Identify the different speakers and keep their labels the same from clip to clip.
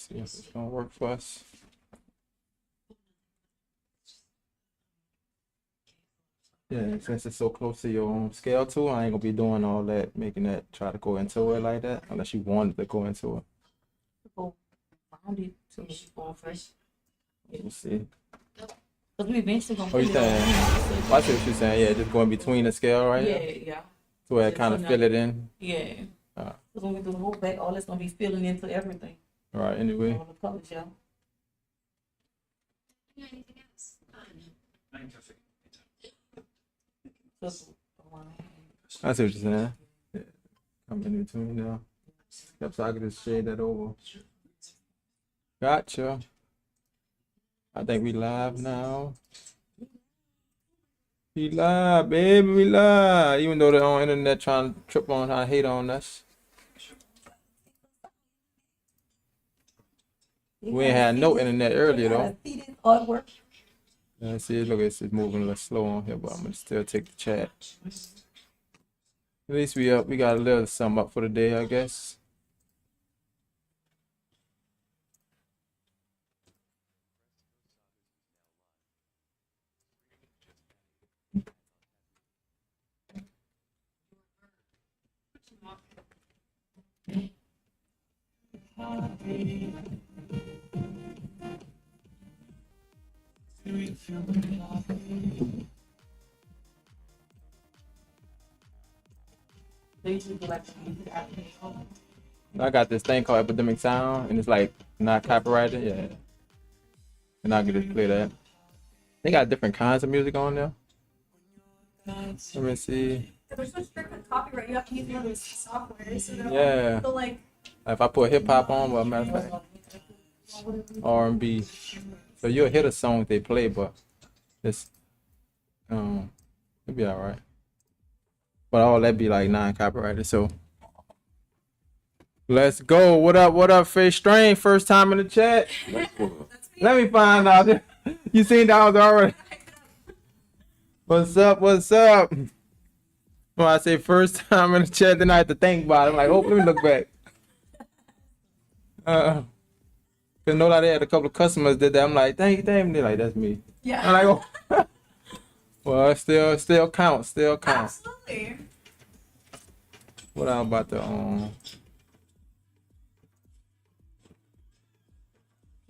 Speaker 1: See if it's gonna work for us. Yeah, since it's so close to your scale too, I ain't gonna be doing all that, making that try to go into it like that, unless you wanted to go into it.
Speaker 2: Go round it to go first.
Speaker 1: Let's see.
Speaker 2: Because we eventually gonna
Speaker 1: Oh,
Speaker 2: put
Speaker 1: you
Speaker 2: it
Speaker 1: saying?
Speaker 2: on.
Speaker 1: Well, I see what you're saying. Yeah, just going between the scale, right?
Speaker 2: Yeah, yeah.
Speaker 1: To where it kind of fill it in.
Speaker 2: Yeah.
Speaker 1: Uh,
Speaker 2: Because when we do the whole back, all it's gonna be filling into everything.
Speaker 1: all right. Anyway.
Speaker 2: All the colors, yeah.
Speaker 3: Anything else?
Speaker 2: Just,
Speaker 1: I see what you're saying. Yeah. Come in between now. Yep, so I can just shade that over. Gotcha. I think we live now. We live, baby, we live. Even though they're on internet trying to trip on how to hate on us. We ain't had no internet earlier though.
Speaker 2: Artwork.
Speaker 1: Let's see, look, it's moving a little slow on here, but I'm gonna still take the chat. At least we up. We got a little something up for the day, I guess.
Speaker 2: They usually do like
Speaker 1: I got this thing called Epidemic Sound, and it's like not copyrighted. Yeah, and I can just play that. They got different kinds of music on there. Let me see.
Speaker 3: They're so strict with copyright. You have to use one of those software. So
Speaker 1: Yeah.
Speaker 3: so like.
Speaker 1: If I put hip hop on, well, matter of fact, R&B. So you'll hear the songs they play, but it's it'll be all right. But all that be like non-copyrighted. So let's go. What up? What up, Face Strain? First time in the chat. Let me find out. You seen that was already. What's up? What's up? When I say first time in the chat, then I have to think about it. I'm like, oh, let me look back. Cause know that they had a couple of customers did that. I'm like, thank you. They're like, that's me.
Speaker 3: Yeah.
Speaker 1: I'm like, oh. Well, it still counts. Still counts.
Speaker 3: Absolutely.
Speaker 1: What I'm about to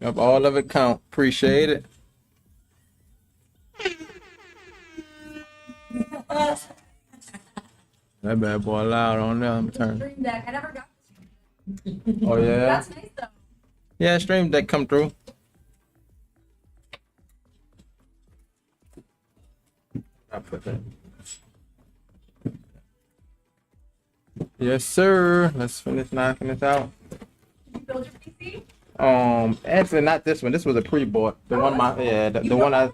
Speaker 1: Yep, all of it count. Appreciate it. That bad boy loud on there. I'm turning.
Speaker 3: Stream Deck. I never got this.
Speaker 1: Oh yeah.
Speaker 3: That's nice though.
Speaker 1: Yeah, Stream Deck come through. I put that. Yes, sir. Let's finish knocking this out.
Speaker 3: Did you build your PC?
Speaker 1: Actually, not this one. This was a pre-bought. The one the one I.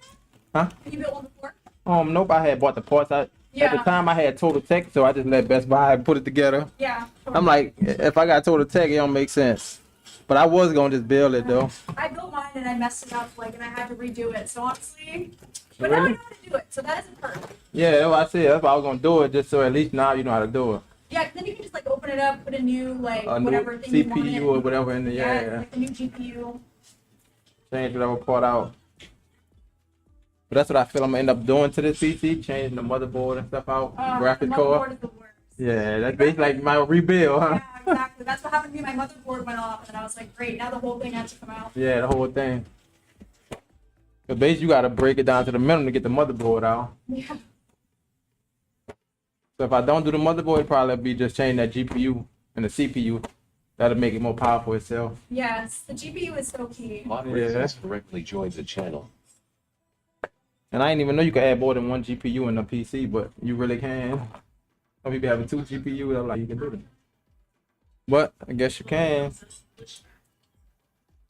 Speaker 1: Huh?
Speaker 3: You built one before?
Speaker 1: Nope. I had bought the parts. At the time, I had Total Tech, so I just let Best Buy put it together.
Speaker 3: Yeah.
Speaker 1: I'm like, if I got Total Tech, it don't make sense. But I was gonna just build it though.
Speaker 3: I built mine and I messed it up, and I had to redo it. So honestly, but
Speaker 1: Really?
Speaker 3: now I know how to do it. So that isn't perfect.
Speaker 1: Yeah, that's what I said. That's why I was gonna do it, just so at least now you know how to do it.
Speaker 3: Yeah, 'cause then you can just open it up, put a new
Speaker 1: A new
Speaker 3: whatever thing you want.
Speaker 1: CPU or whatever in the
Speaker 3: Like the new GPU.
Speaker 1: Change whatever part out. But that's what I feel I'm gonna end up doing to this PC, changing the motherboard and stuff out, graphics
Speaker 3: The
Speaker 1: card.
Speaker 3: motherboard is the worst.
Speaker 1: Yeah, that's basically like my rebuild, huh?
Speaker 3: Yeah, exactly. That's what happened to me. My motherboard went off, and I was like, great. Now the whole thing has to come out.
Speaker 1: Yeah, the whole thing. But basically, you gotta break it down to the minimum to get the motherboard out.
Speaker 3: Yeah.
Speaker 1: So if I don't do the motherboard, it'd probably be just changing that GPU and the CPU. That'll make it more powerful itself.
Speaker 3: Yes, the GPU is so key.
Speaker 4: Moderator has correctly joined the channel.
Speaker 1: And I didn't even know you could add more than one GPU in a PC, but you really can. Some people having two GPUs, I'm like, you can do that. But I guess you can.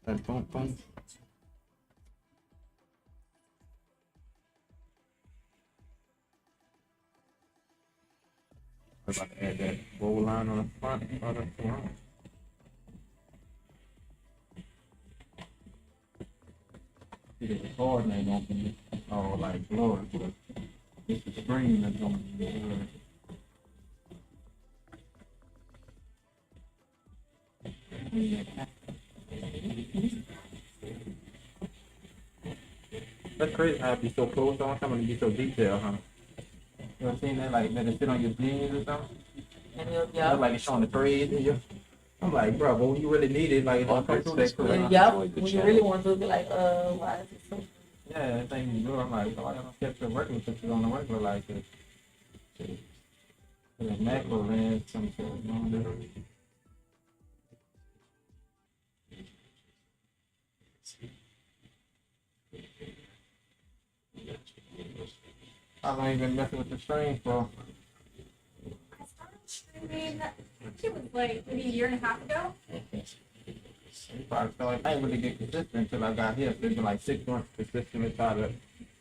Speaker 1: And boom, boom. I'm about to add that roll line on the front. See the card ain't gonna be all like blurry, but it's the screen that's gonna be blurry. That's crazy how it be so close on something and be so detailed, huh? You ever seen that? Like, that it sit on your jeans or something?
Speaker 2: And
Speaker 1: It look like it's showing the threads in your... I'm like, bro, but when you really need it, like, it don't come through that quick.
Speaker 2: and yup, when you really want to be like, why is it so?
Speaker 1: Yeah, that thing you do, I'm like, oh, I don't kept the regular pictures on the regular like this. The macro lens, some shit, you know, I don't even messing with the stream, bro.
Speaker 3: I started streaming, I think it was like maybe a year and a half ago.
Speaker 1: You probably feel like I ain't really get consistent until I got here. So it's been like 6 months consistently try to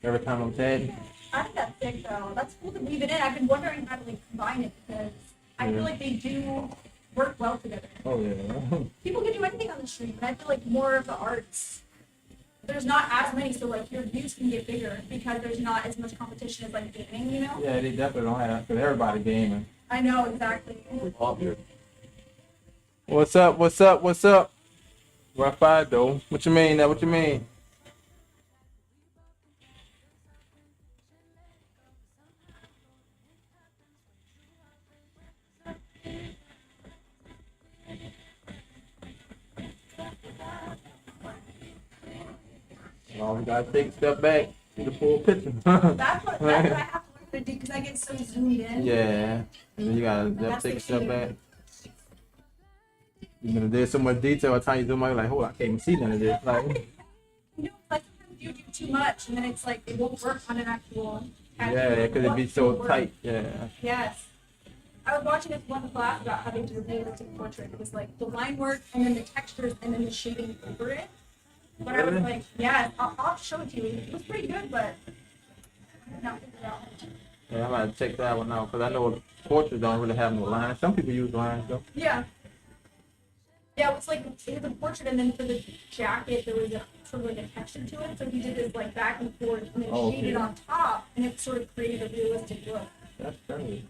Speaker 1: every time I'm tagging.
Speaker 3: I think that's sick though. That's cool to weave it in. I've been wondering how to like combine it because I feel like they do work well together.
Speaker 1: Oh yeah.
Speaker 3: People can do anything on the stream, and I feel like more of the arts, there's not as many, so like your views can get bigger because there's not as much competition as like gaming, you know?
Speaker 1: Yeah, they definitely don't have because everybody gaming.
Speaker 3: I know, exactly.
Speaker 1: What's up? What's up? What's up? Wi-Fi though. What you mean? That? What you mean? Oh, we gotta take a step back to the full picture.
Speaker 3: That's what I have to learn to do because I get so zoomed in.
Speaker 1: Yeah, and then you gotta take a step back. There's so much detail. By the time you zoom out, you're like, hold on, I can't even see none of this. Like,
Speaker 3: You know, like sometimes you do too much, and then it's like it won't work on an actual.
Speaker 1: yeah, because it'd be so tight. Yeah.
Speaker 3: Yes. I was watching this one class about how they do a realistic portrait. It was like the line work and then the textures and then the shading over it. But I was like, yeah, I'll show it to you. It was pretty good, but I did not figure it out.
Speaker 1: Yeah, I might check that one out because I know portraits don't really have no lines. Some people use lines though.
Speaker 3: Yeah. Yeah, it was like it was a portrait, and then for the jacket there was a sort of like a texture to it. So he did this like back and forth, and then shaded on top, and it sort of created a realistic look.
Speaker 1: That's crazy.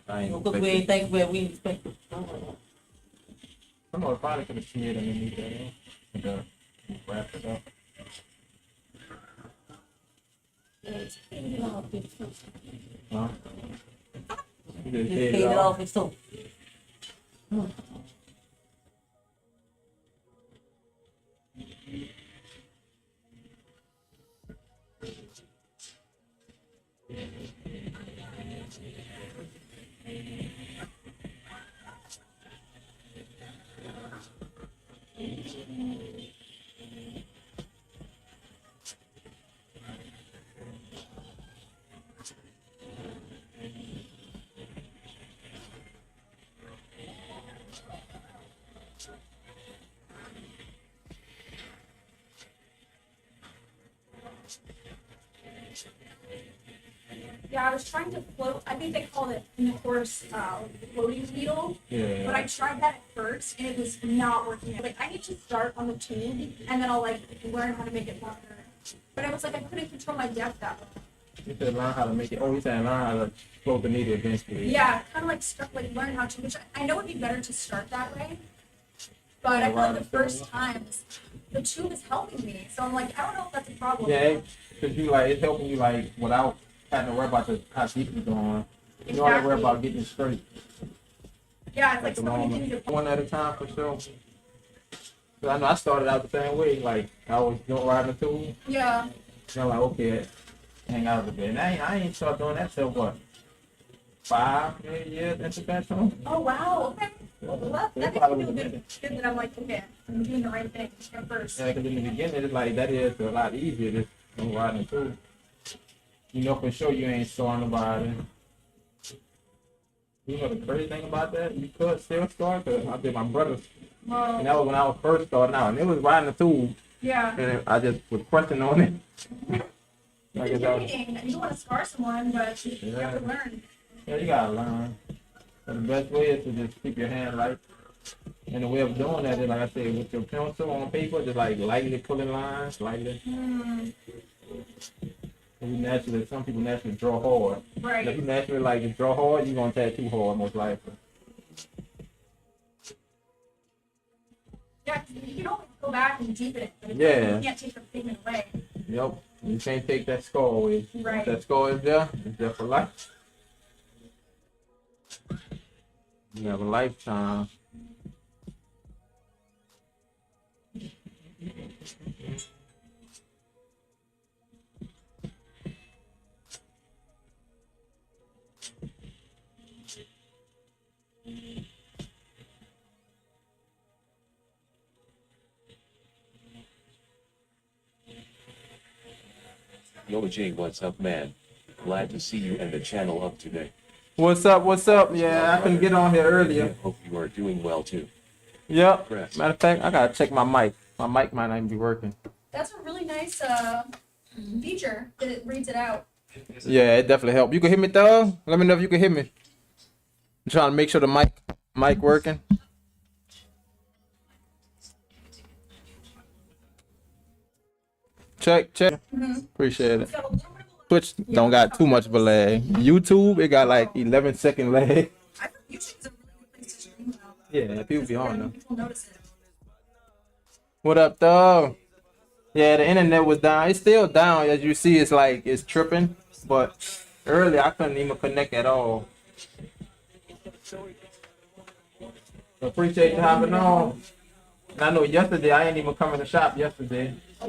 Speaker 1: I ain't
Speaker 2: Because we ain't think where we expect.
Speaker 1: I know if I could have seen it underneath that, wrap it up. Huh? You just
Speaker 2: Just
Speaker 1: fade
Speaker 2: fade it off and so.
Speaker 3: Yeah, I was trying to float. I think they called it in the course floating needle.
Speaker 1: Yeah.
Speaker 3: But I tried that at first, and it was not working. Like I need to start on the tube, and then I'll like learn how to make it longer. But I was like, I couldn't control my depth that way.
Speaker 1: You said learn how to make it. Oh, you said learn how to float the needle eventually.
Speaker 3: Yeah, kind of like start, like learn how to, which I know would be better to start that way. But I feel like the first times, the tube is helping me. So I'm like, I don't know if that's a problem.
Speaker 1: Yeah, because you like it's helping you like without having to worry about how deep you're going. You don't have to worry about getting it straight.
Speaker 3: Yeah, it's like
Speaker 1: the
Speaker 3: so many
Speaker 1: moment.
Speaker 3: things.
Speaker 1: One at a time for sure. 'Cause I know I started out the same way. Like I was doing riding the tube.
Speaker 3: Yeah.
Speaker 1: So I'm like, okay, hang out a bit. And I ain't start doing that till what? 5 years into that too.
Speaker 3: Oh wow. Okay. Well, that makes me feel good that I'm like, okay, I'm doing the right thing at first.
Speaker 1: Yeah, because in the beginning, it's like that is a lot easier just than riding too. You know for sure you ain't sawing nobody. You know the crazy thing about that? You could still start, because I did my brother's.
Speaker 3: Well,
Speaker 1: And that was when I was first starting out. And it was riding the tube.
Speaker 3: yeah.
Speaker 1: And I just was questioning on it.
Speaker 3: It's intimidating. You don't want to scar someone, but you have to learn.
Speaker 1: Yeah, you gotta learn. But the best way is to just keep your hand light. And the way of doing that is, like I said, with your pencil on paper, just like lightly pulling lines, lightly. And you naturally, some people naturally draw hard.
Speaker 3: Right.
Speaker 1: And if you naturally like to draw hard, you're gonna tattoo hard most likely.
Speaker 3: Yeah, 'cause you can always go back and deepen it, but
Speaker 1: Yeah.
Speaker 3: you can't take the pigment away.
Speaker 1: Yep. You can't take that scar away.
Speaker 3: Right.
Speaker 1: If that scar is there, it's there for life. You have a lifetime.
Speaker 4: Yo G, what's up, man? Glad to see you and the channel up today.
Speaker 1: What's up? What's up? Yeah, I couldn't get on here earlier.
Speaker 4: Hope you are doing well too.
Speaker 1: Yep.
Speaker 4: Press.
Speaker 1: Matter of fact, I gotta check my mic. My mic might not even be working.
Speaker 3: That's a really nice feature that it reads it out.
Speaker 1: Yeah, it definitely helped. You can hear me though? Let me know if you can hear me. I'm trying to make sure the mic working. Check. Appreciate it.
Speaker 3: It's got a little bit of a
Speaker 1: Twitch don't got too much of a lag. YouTube, it got like 11-second lag.
Speaker 3: I think YouTube's a really good place to stream now.
Speaker 1: Yeah, people be on them.
Speaker 3: People notice it.
Speaker 1: What up, though? Yeah, the internet was down. It's still down. As you see, it's like it's tripping. But earlier, I couldn't even connect at all. So appreciate you having on. And I know yesterday, I ain't even come in the shop yesterday. I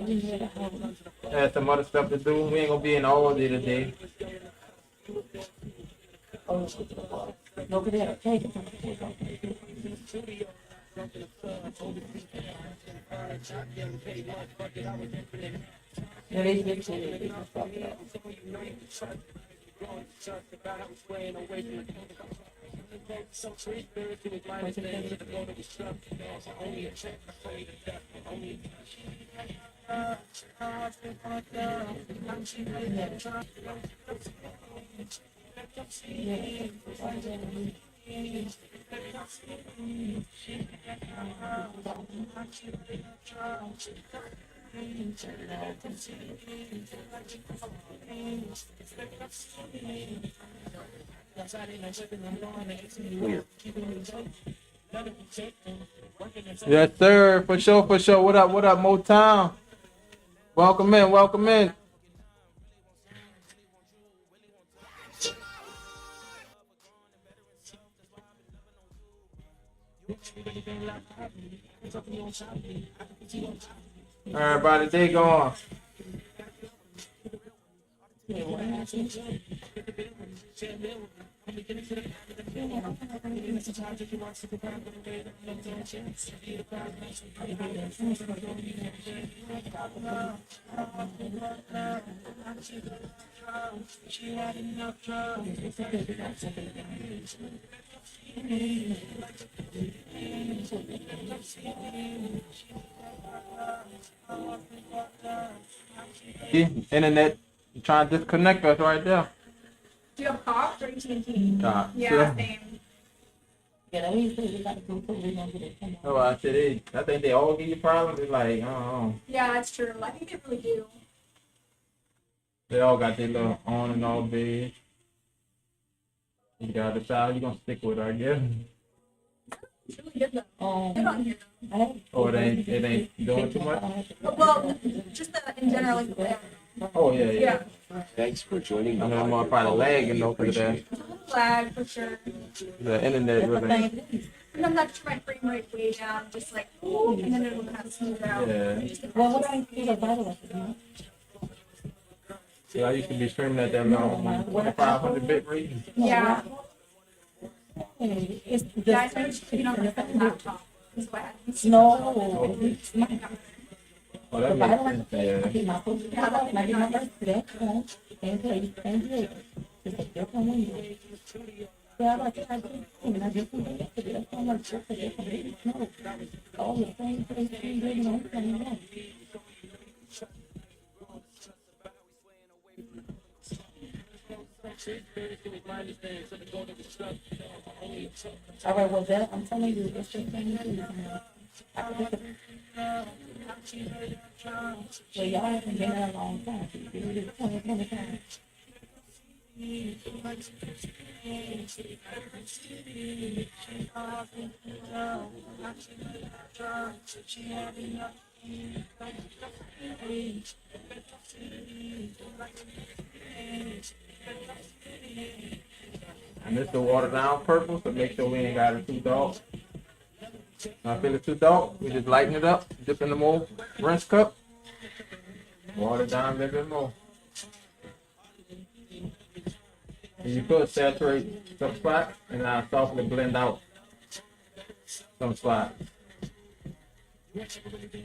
Speaker 1: had some other stuff to do. We ain't gonna be in all day today.
Speaker 4: Clear.
Speaker 1: Yes, sir. For sure, for sure. What up, Motown? Welcome in. Everybody, they going. Internet trying to disconnect us right there.
Speaker 3: Do you have Cox or AT&T?
Speaker 1: Cox.
Speaker 3: Yeah, same.
Speaker 1: Oh, I said I think they all give you problems. It's like, I don't know.
Speaker 3: Yeah, that's true. I think they really do.
Speaker 1: They all got their little on and off bed. You gotta decide you gonna stick with it, I guess.
Speaker 3: It's really good though. Good on here though.
Speaker 1: Or it ain't doing too much.
Speaker 3: Well, just in general, like the layout.
Speaker 1: Oh yeah.
Speaker 4: Thanks for joining.
Speaker 1: I mean, I'm gonna probably lagging though because of that.
Speaker 3: It's a little lag for sure.
Speaker 1: The internet really.
Speaker 3: Sometimes I have to turn my frame rate way down, just like, and then it'll kind of smooth out.
Speaker 1: Yeah.
Speaker 2: Well, what I feel about it,
Speaker 1: See, I used to be streaming at that long 500 bit rate.
Speaker 3: Yeah.
Speaker 2: it's
Speaker 3: Yeah, I
Speaker 2: the
Speaker 3: started shooting on my second laptop. Is what happens.
Speaker 2: no, it's not.
Speaker 1: Oh, that
Speaker 2: If I
Speaker 1: makes
Speaker 2: don't
Speaker 1: sense. Yeah.
Speaker 2: I get my food, I get my first that phone, and play, it's a different window. Yeah, like I do, and I just want to get so much just a different way. No, all the same place, same building, all the same way. All right, well, that, I'm telling you, it's the same reason. Well, y'all haven't been there a long time. You've been here 20 times.
Speaker 1: And this the water down purple, so make sure we ain't got it too dark. I feel it too dark, we just lighten it up, dip in the more rinse cup, water down a little bit more. And you could saturate some spots and now softly blend out some spots.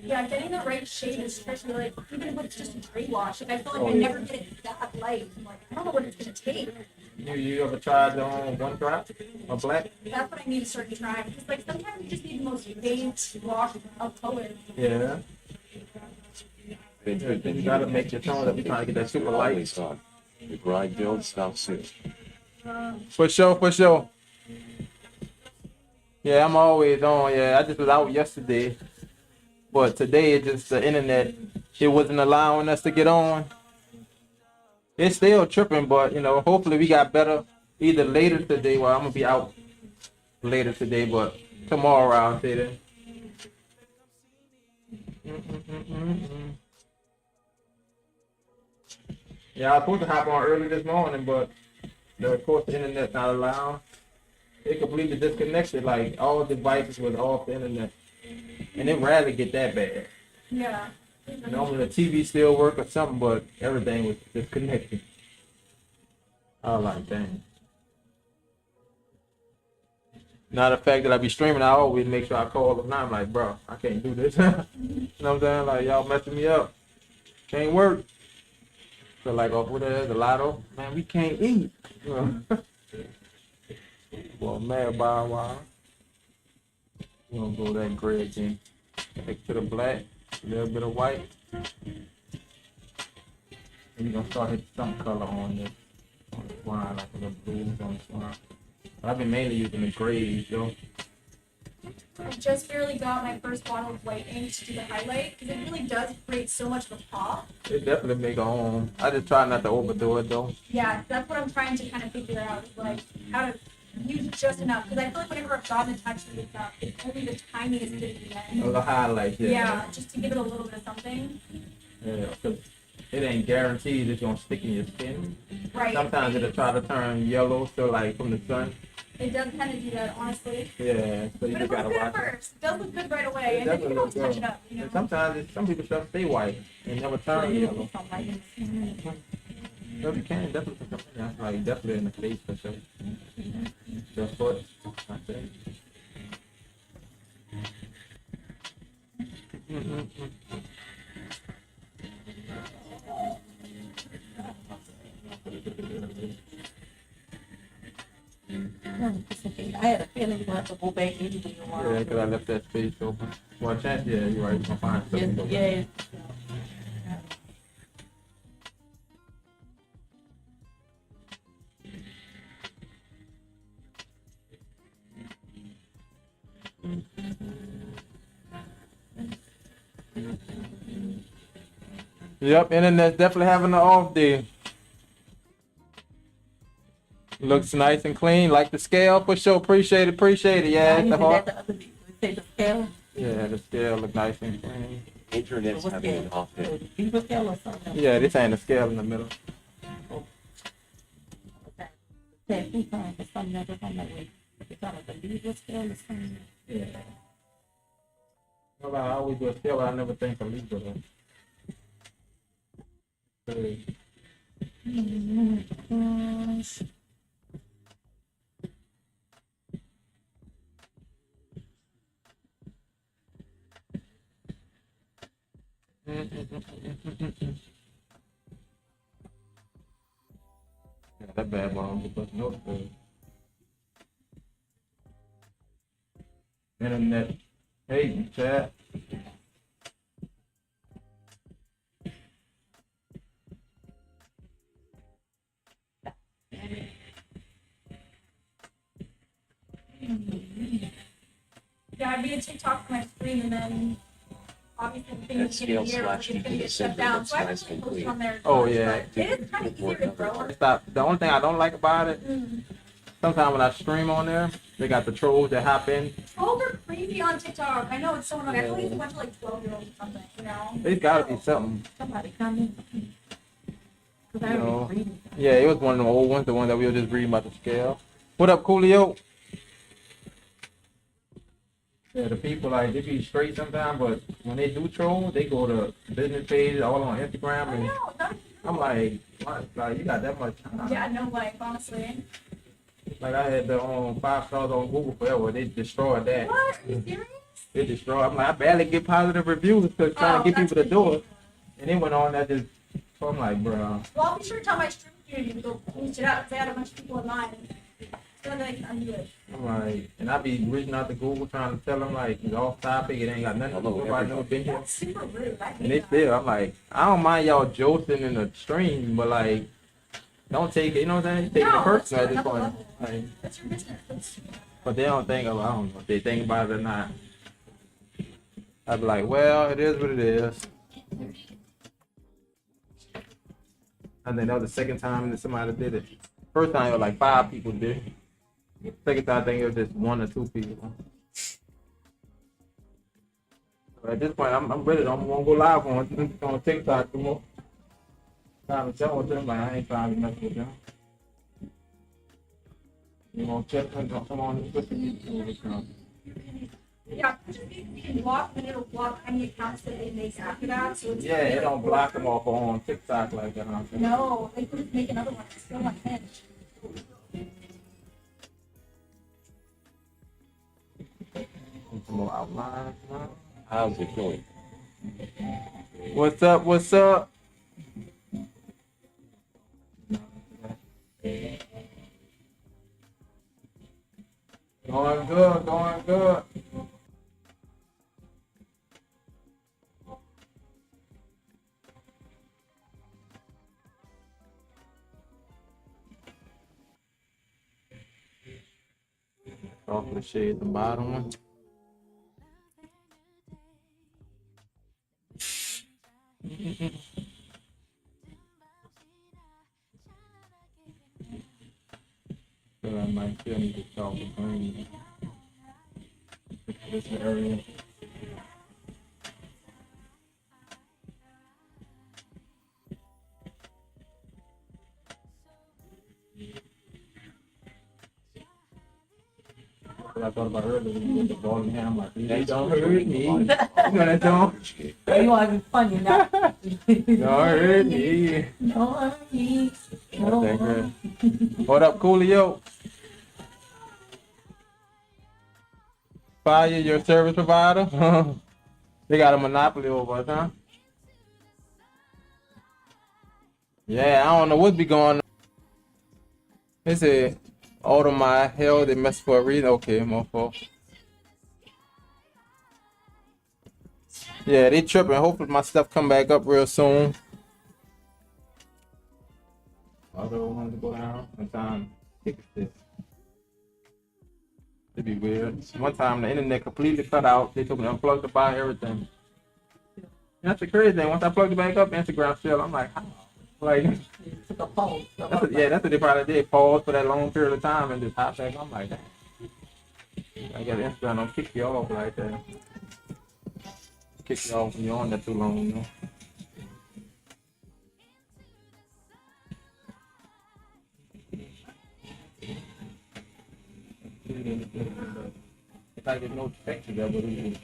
Speaker 3: Yeah, getting the right shade is especially like, even if it's just a gray wash, like I feel like I never get it that light. I'm like, I don't know what it's gonna take.
Speaker 1: You ever tried on one drop of black?
Speaker 3: That's what I need to start trying. Because like sometimes you just need the most faint wash of color.
Speaker 1: Yeah. You gotta make your tone up, you're trying to get that super light.
Speaker 4: Always on. The grind build stops soon.
Speaker 1: For sure, for sure. Yeah, I'm always on. Yeah, I just was out yesterday, but today it just the internet. It wasn't allowing us to get on. It's still tripping, but you know, hopefully we got better either later today. Well, I'm gonna be out later today, but tomorrow I'll say that. Yeah, I was supposed to hop on early this morning, but of course the internet's not allowed. It completely disconnected, like all devices was off the internet. And it rarely get that bad.
Speaker 3: Yeah.
Speaker 1: Normally the TV still work or something, but everything was disconnected. I was like, dang. Now the fact that I be streaming, I always make sure I call them. Now I'm like, bro, I can't do this. You know what I'm saying? Like, y'all messing me up. Can't work. So like, oh, what is the lotto? Man, we can't eat. Well, mad by a while. We're gonna go that gray again. Take to the black, a little bit of white. And you're gonna start hitting some color on this. On the swan, like a little blues on the swan. But I've been mainly using the grays though.
Speaker 3: I just barely got my first bottle of white ink to do the highlight because it really does create so much of a pop.
Speaker 1: It definitely make a home. I just try not to overdo it though.
Speaker 3: Yeah, that's what I'm trying to kind of figure out, is like how to use just enough. Because I feel like whenever I've gotten a touch with stuff, it's only the tiniest bit at the
Speaker 1: A
Speaker 3: end.
Speaker 1: little highlight, yeah.
Speaker 3: Yeah, just to give it a little bit of something.
Speaker 1: Yeah, 'cause it ain't guaranteed it's gonna stick in your skin.
Speaker 3: Right.
Speaker 1: Sometimes it'll try to turn yellow, so like from the sun.
Speaker 3: It does kind of do that, honestly.
Speaker 1: Yeah, so you
Speaker 3: But
Speaker 1: just
Speaker 3: it looks
Speaker 1: gotta
Speaker 3: good at
Speaker 1: watch it.
Speaker 3: first. It does look good right away, and then you
Speaker 1: Definitely
Speaker 3: can always
Speaker 1: look
Speaker 3: touch
Speaker 1: good.
Speaker 3: it up, you know?
Speaker 1: And sometimes some people stuff stay white and never turn yellow. So if you can, definitely put something else, like definitely in the face for sure. The foot, I think.
Speaker 2: I had a feeling you have to go back anyway.
Speaker 1: Yeah, because I left that space open. Well, chance, yeah, you're right. You're gonna find something.
Speaker 2: Yeah.
Speaker 1: Yep, internet's definitely having an off day. Looks nice and clean. Like the scale for sure. Appreciate it. Appreciate it. Yeah, it's the heart.
Speaker 2: The other day. We say the scale.
Speaker 1: Yeah, the scale look nice and clean.
Speaker 4: Internet's
Speaker 2: What's
Speaker 4: having
Speaker 2: scale?
Speaker 4: an off day.
Speaker 2: Beaver scale or something?
Speaker 1: Yeah, this ain't a scale in the middle.
Speaker 2: Say food time for something else. I'm like, wait, it's kind of the beaver scale or something.
Speaker 1: Yeah. Well, I always do a scale, but I never think of Libra though. Yeah, that bad boy don't get no good. Internet hating chat.
Speaker 3: Yeah, I made a TikTok for my screen and then obviously the thing
Speaker 4: That
Speaker 3: is getting
Speaker 4: scale
Speaker 3: here,
Speaker 4: slashed
Speaker 3: it's gonna
Speaker 4: into the
Speaker 3: get shut
Speaker 4: center
Speaker 3: down.
Speaker 4: looks
Speaker 3: So I
Speaker 4: nice
Speaker 3: haven't
Speaker 4: and
Speaker 3: posted
Speaker 4: clean.
Speaker 3: on there.
Speaker 1: Oh,
Speaker 3: much,
Speaker 1: yeah.
Speaker 3: but it is kind of easier to grow.
Speaker 1: Stop. The only thing I don't like about it, sometimes when I stream on there, they got the trolls that hop in.
Speaker 3: Trolls are creepy on TikTok. I know it's so annoying. I feel like it's a bunch of like 12-year-olds or something, you know?
Speaker 1: There's gotta be something.
Speaker 2: Somebody coming. Because I
Speaker 1: No.
Speaker 2: already reading.
Speaker 1: Yeah, it was one of the old ones, the one that we were just reading about the scale. What up, Coolio? Yeah, the people like they be straight sometimes, but when they do troll, they go to business pages all on Instagram,
Speaker 3: I
Speaker 1: and
Speaker 3: know. Not,
Speaker 1: I'm like, what? Like you got that much time?
Speaker 3: yeah, no life, honestly.
Speaker 1: Like I had the 5 stars on Google forever, they destroyed that.
Speaker 3: What? Are you serious?
Speaker 1: They destroyed. I'm like, I barely get positive reviews because trying to get
Speaker 3: that's
Speaker 1: people to do it,
Speaker 3: ridiculous.
Speaker 1: and they went on that just. So I'm like, bro.
Speaker 3: Well, I'll be sure to tell my stream community to go boost it up because they had a bunch of people in mind. So then they can undo it.
Speaker 1: I'm like, and I be reaching out to Google trying to tell them like it's off topic, it ain't got nothing to do with I never been here.
Speaker 3: That's super rude. I
Speaker 1: And
Speaker 3: hate
Speaker 1: they
Speaker 3: that.
Speaker 1: still, I'm like, I don't mind y'all josting in the stream, but like, don't take it, you know what I'm saying? Take it
Speaker 3: No,
Speaker 1: personal at
Speaker 3: that's
Speaker 1: this point.
Speaker 3: another level.
Speaker 1: Like,
Speaker 3: That's your business. That's,
Speaker 1: but they don't think of, I don't know if they think about it or not. I'd be like, well, it is what it is. I think that was the second time that somebody did it. First time it was like 5 people did it. Second time I think it was just 1 or 2 people. But at this point, I'm ready. I'm gonna go live on TikTok tomorrow. Time to tell with them, like I ain't trying to mess with them. You gonna check them? Come on, let's YouTube.
Speaker 3: yeah, you can block and it'll block any accounts that they make after that. So it's
Speaker 1: Yeah, it don't block them off on TikTok like that. Huh?
Speaker 3: No, they could just make another one. It's still on Hinge.
Speaker 1: Some more outlines. Huh?
Speaker 4: How's it going?
Speaker 1: What's up? What's up? Going good. Going good. Off the shade, the bottom one. So I might still need to talk with green. This area. What I thought about earlier when you get the ball in hand, I'm like, they don't hurt me. You know that song?
Speaker 2: You want to be funny now.
Speaker 1: Don't hurt me.
Speaker 2: No worries. No
Speaker 1: That's that
Speaker 2: worries.
Speaker 1: good. What up, Coolio? Fire your service provider? They got a monopoly over us, huh? Yeah, I don't know what be going on. They said, all of my hell, they mess for a reason. Okay, mofo. Yeah, they tripping. Hopefully my stuff come back up real soon. Other ones go down. Sometimes fix this. It'd be weird. One time the internet completely cut out. They took me unplugged to buy everything. That's the crazy thing. Once I plugged it back up, Instagram still. I'm like, how? Like,
Speaker 2: took a pause. So
Speaker 1: That's yeah, that's what they probably did. Pause for that long period of time and just hop back on like that. I got Instagram don't kick you off like that. Kick you off when you're on that too long, you know. If I get no texture there, but it is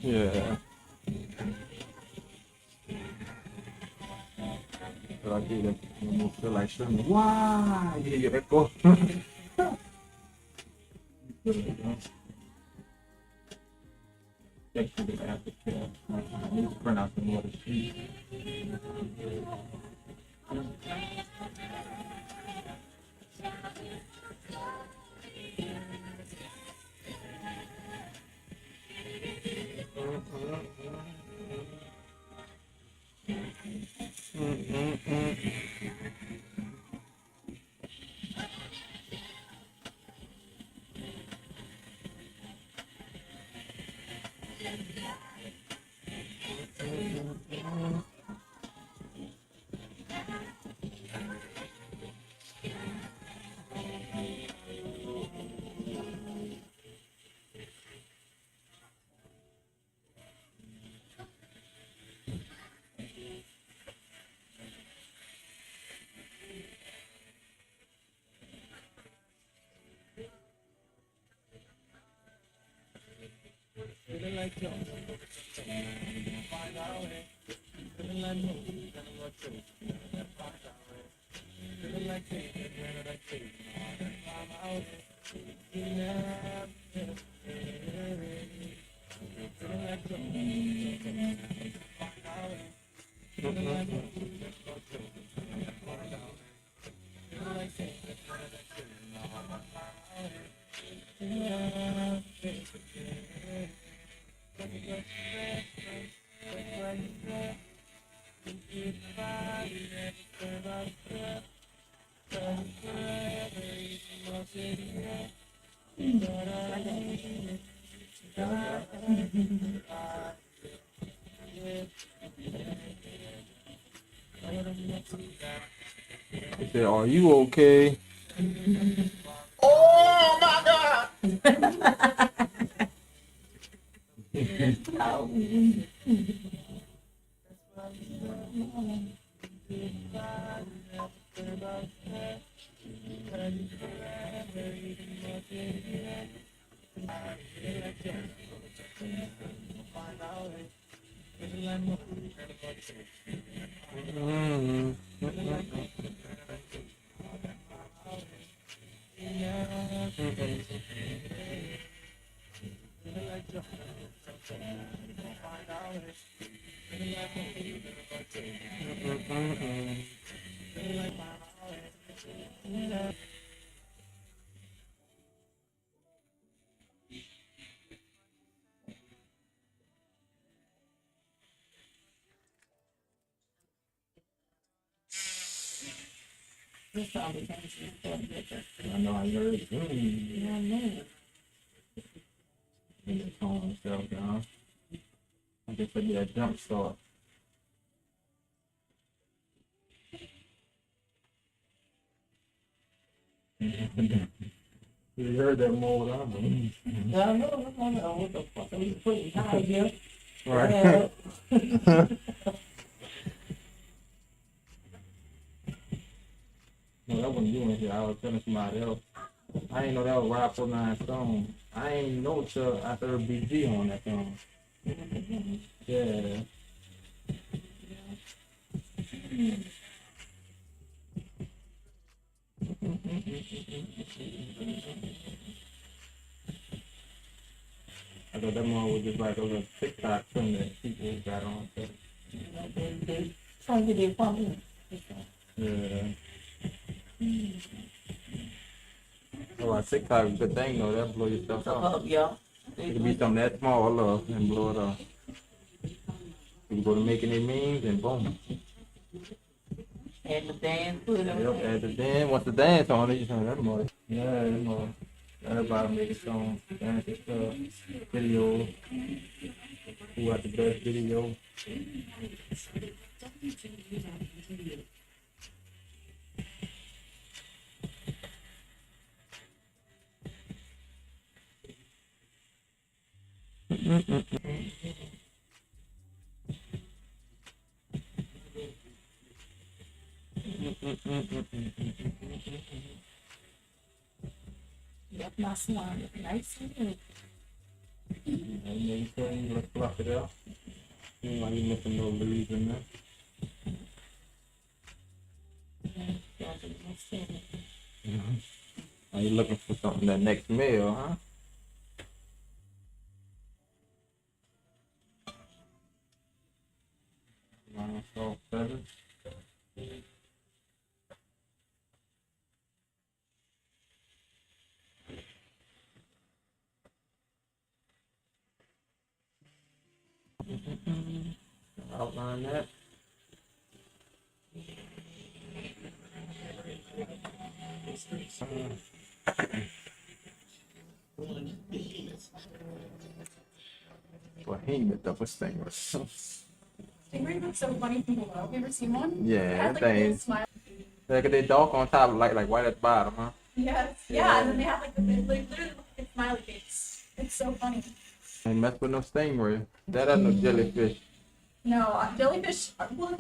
Speaker 1: yeah. So I do that. You feel like swimming. Wow! You let go. Texture the aftercare. I need to print out some more of the sheet. They said, "Are you okay?" Oh my God!
Speaker 2: This all the time.
Speaker 1: I know I heard.
Speaker 2: Yeah, I know.
Speaker 1: In the phone stuff, y'all. I guess I need a jump start. You heard that more than I do.
Speaker 2: Yeah, I know. What the fuck are you putting high here?
Speaker 1: Right. No, that wasn't you in here. I was telling somebody else. I ain't know that was Rob 49 Stone. I ain't know till I heard BG on that song. Yeah. I thought that one was just like a little TikTok thing that people got on. So.
Speaker 2: They trying to get it from me.
Speaker 1: Yeah. Oh, well, TikTok is a good thing though. That'll blow your stuff up.
Speaker 2: Yeah.
Speaker 1: It could be something that small, love, and blow it up. You can go to making it memes and boom.
Speaker 2: And the dance, put it on.
Speaker 1: Yep, at the dance. Once the dance on it, you say that more. Yeah, that more. Everybody make it song, dance and stuff, video. Who had the best video?
Speaker 2: Yep, my swan look nice and neat.
Speaker 1: You couldn't let's fluff it out. Seems like you're missing no leaves in there.
Speaker 2: Y'all do no sin.
Speaker 1: Are you looking for something that next meal, huh? Salt, pepper. Outline that. Behemoth of a stingray.
Speaker 3: Stingrays look so funny from below. Have you ever seen one?
Speaker 1: Yeah,
Speaker 3: It has,
Speaker 1: that
Speaker 3: like, a little
Speaker 1: thing.
Speaker 3: smile.
Speaker 1: Look at that dark on top, like white at the bottom, huh?
Speaker 3: Yes. Yeah, and then they have like they literally look like a smiley face. It's so funny.
Speaker 1: Ain't mess with no stingray. That ain't no jellyfish.
Speaker 3: No, jellyfish. Well,